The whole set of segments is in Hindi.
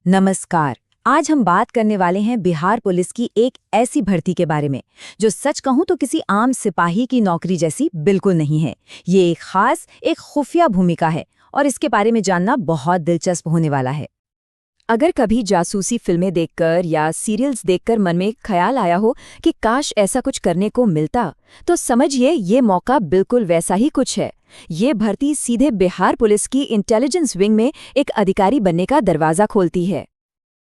नमस्कार। आज हम बात करने वाले हैं बिहार पुलिस की एक ऐसी भर्ती के बारे में जो सच कहूं तो किसी आम सिपाही की नौकरी जैसी बिल्कुल नहीं है। ये एक खास, एक खुफिया भूमिका है और इसके बारे में जानना बहुत दिलचस्प होने वाला है। अगर कभी जासूसी फिल्में देखकर या सीरियल्स देखकर मन में एक ख्याल आया हो कि काश ऐसा कुछ करने को मिलता, तो समझिए ये मौका बिल्कुल वैसा ही कुछ है। ये भर्ती सीधे बिहार पुलिस की इंटेलिजेंस विंग में एक अधिकारी बनने का दरवाजा खोलती है।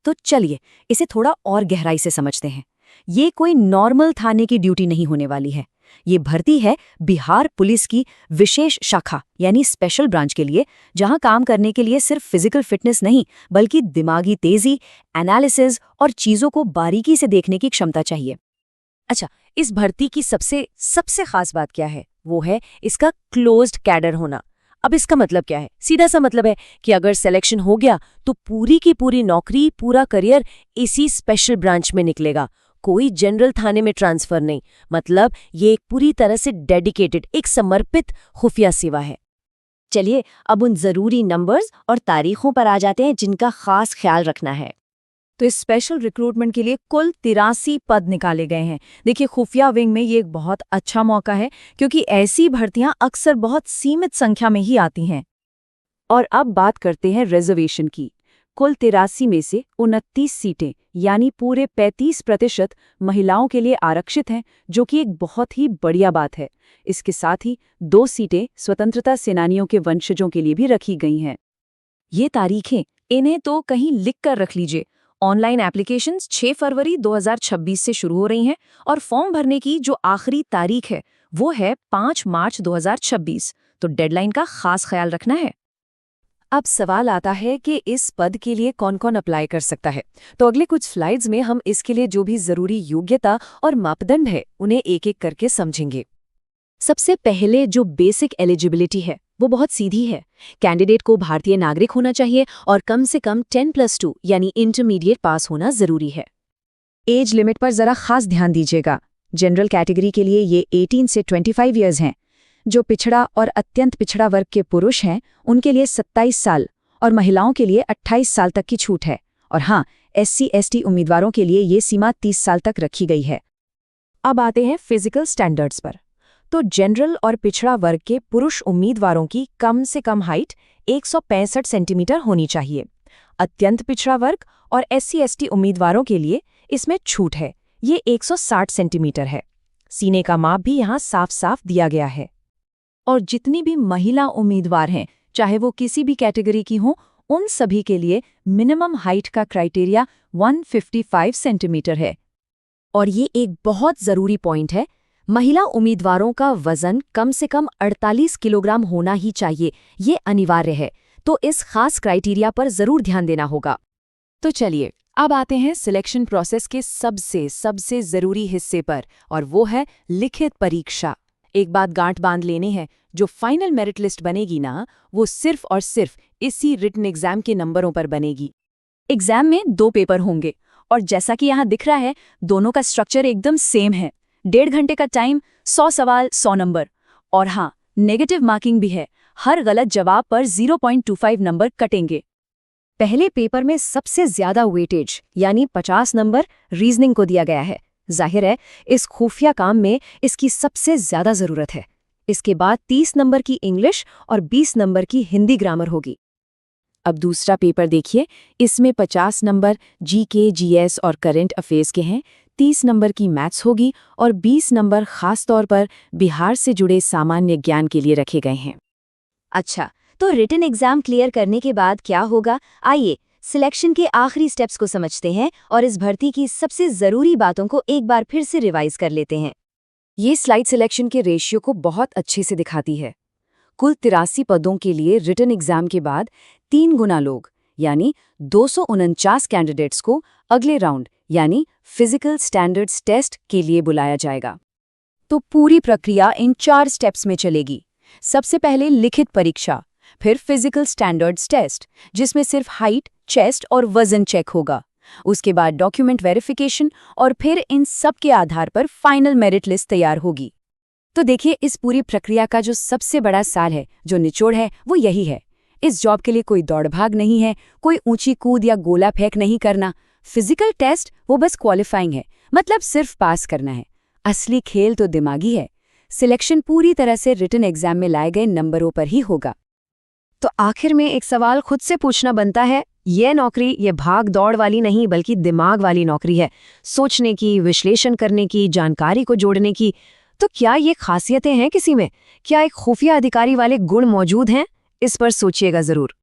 तो चलिए इसे थोड़ा और गहराई से समझते हैं। ये कोई नॉर्मल थाने की ड्यूटी नहीं होने वाली है। ये भर्ती है बिहार पुलिस की विशेष शाखा यानी स्पेशल ब्रांच के लिए, जहां काम करने के लिए सिर्फ फिजिकल फिटनेस नहीं बल्कि दिमागी तेजी, एनालिसिस और चीजों को बारीकी से देखने की क्षमता चाहिए। अच्छा, इस भर्ती की सबसे खास बात क्या है? वो है इसका क्लोज्ड कैडर होना। अब इसका मतलब क्या है? सीधा सा मतलब है कि अगर सिलेक्शन हो गया तो पूरी की पूरी नौकरी, पूरा करियर इसी स्पेशल ब्रांच में निकलेगा। कोई जनरल थाने में ट्रांसफर नहीं। मतलब ये एक पूरी तरह से डेडिकेटेड, एक समर्पित खुफिया सेवा है। चलिए अब उन जरूरी नंबर्स और तारीखों पर आ जाते हैं जिनका खास ख्याल रखना है। तो इस स्पेशल रिक्रूटमेंट के लिए कुल 83 पद निकाले गए हैं। देखिए, खुफिया विंग में ये एक बहुत अच्छा मौका है क्योंकि ऐसी भर्तियां अक्सर बहुत सीमित संख्या में ही आती हैं। और अब बात करते हैं रिजर्वेशन की। कुल 83 में से 29 सीटें यानी पूरे 35% महिलाओं के लिए आरक्षित हैं, जो कि एक बहुत ही बढ़िया बात है। इसके साथ ही 2 सीटें स्वतंत्रता सेनानियों के वंशजों के लिए भी रखी गई हैं। ये तारीखें, इन्हें तो कहीं लिख कर रख लीजिए। ऑनलाइन एप्लीकेशंस 6 फरवरी 2026 से शुरू हो रही हैं और फॉर्म भरने की जो आखिरी तारीख है वो है 5 मार्च 2026। तो डेडलाइन का खास ख्याल रखना है। अब सवाल आता है कि इस पद के लिए कौन कौन अप्लाई कर सकता है। तो अगले कुछ स्लाइड्स में हम इसके लिए जो भी जरूरी योग्यता और मापदंड है उन्हें एक एक करके समझेंगे। सबसे पहले जो बेसिक एलिजिबिलिटी है वो बहुत सीधी है। कैंडिडेट को भारतीय नागरिक होना चाहिए और कम से कम 10+2 यानी इंटरमीडिएट पास होना जरूरी है। एज लिमिट पर जरा खास ध्यान दीजिएगा। जनरल कैटेगरी के लिए ये 18 से 25 इयर्स हैं। जो पिछड़ा और अत्यंत पिछड़ा वर्ग के पुरुष हैं उनके लिए 27 साल और महिलाओं के लिए 28 साल तक की छूट है। और हाँ, SC/ST उम्मीदवारों के लिए ये सीमा 30 साल तक रखी गई है। अब आते हैं फिजिकल स्टैंडर्ड्स पर। तो जनरल और पिछड़ा वर्ग के पुरुष उम्मीदवारों की कम से कम हाइट 165 सेंटीमीटर होनी चाहिए। अत्यंत पिछड़ा वर्ग और SC/ST उम्मीदवारों के लिए इसमें छूट है, ये 160 सेंटीमीटर है। सीने का माप भी यहाँ साफ साफ दिया गया है। और जितनी भी महिला उम्मीदवार हैं, चाहे वो किसी भी कैटेगरी की हों, उन सभी के लिए मिनिमम हाइट का क्राइटेरिया 155 सेंटीमीटर है। और ये एक बहुत जरूरी पॉइंट है, महिला उम्मीदवारों का वजन कम से कम 48 किलोग्राम होना ही चाहिए। ये अनिवार्य है, तो इस खास क्राइटेरिया पर जरूर ध्यान देना होगा। तो चलिए अब आते हैं सिलेक्शन प्रोसेस के सबसे जरूरी हिस्से पर, और वो है लिखित परीक्षा। एक बात गांठ बांध लेनी है, जो फाइनल मेरिट लिस्ट बनेगी ना, वो सिर्फ और सिर्फ इसी रिटन एग्जाम के नंबरों पर बनेगी। एग्जाम में 2 पेपर होंगे और जैसा कि यहाँ दिख रहा है, दोनों का स्ट्रक्चर एकदम सेम है। 1.5 घंटे का टाइम, 100 सवाल 100 नंबर। और हाँ, नेगेटिव मार्किंग भी है। हर गलत जवाब पर 0.25 नंबर कटेंगे। पहले पेपर में सबसे ज्यादा वेटेज यानी 50 नंबर रीजनिंग को दिया गया है। जाहिर है, इस खुफिया काम में इसकी सबसे ज्यादा जरूरत है। इसके बाद 30 नंबर की इंग्लिश और 20 नंबर की हिंदी ग्रामर होगी। अब दूसरा पेपर देखिए, इसमें 50 नंबर GK, GS और करंट अफेयर्स के हैं। 30 नंबर की मैथ्स होगी और 20 नंबर खास तौर पर बिहार से जुड़े सामान्य ज्ञान के लिए रखे गए हैं। अच्छा, तो रिटन एग्जाम क्लियर करने के बाद क्या होगा? आइए सिलेक्शन के आखिरी स्टेप्स को समझते हैं और इस भर्ती की सबसे जरूरी बातों को एक बार फिर से रिवाइज कर लेते हैं। ये स्लाइड सिलेक्शन के रेशियो को बहुत अच्छे से दिखाती है। कुल 83 पदों के लिए रिटन एग्जाम के बाद 3 गुना लोग यानी 249 कैंडिडेट्स को अगले राउंड यानी फिजिकल स्टैंडर्ड्स टेस्ट के लिए बुलाया जाएगा। तो पूरी प्रक्रिया इन 4 स्टेप्स में चलेगी। सबसे पहले लिखित परीक्षा, फिर फिजिकल स्टैंडर्ड्स टेस्ट जिसमें सिर्फ हाइट, चेस्ट और वजन चेक होगा। उसके बाद डॉक्यूमेंट वेरिफिकेशन और फिर इन सब के आधार पर फाइनल मेरिट लिस्ट तैयार होगी। तो देखिए, इस पूरी प्रक्रिया का जो सबसे बड़ा सार है, जो निचोड़ है, वो यही है। इस जॉब के लिए कोई दौड़ भाग नहीं है, कोई ऊंची कूद या गोला फेंक नहीं करना। फिजिकल टेस्ट वो बस क्वालिफाइंग है, मतलब सिर्फ पास करना है। असली खेल तो दिमागी है। सिलेक्शन पूरी तरह से रिटन एग्जाम में लाए गए नंबरों पर ही होगा। तो आखिर में एक सवाल खुद से पूछना बनता है, ये नौकरी ये भाग दौड़ वाली नहीं बल्कि दिमाग वाली नौकरी है, सोचने की, विश्लेषण करने की, जानकारी को जोड़ने की। तो क्या ये खासियतें हैं किसी में? क्या एक खुफिया अधिकारी वाले गुण मौजूद हैं? इस पर सोचिएगा जरूर।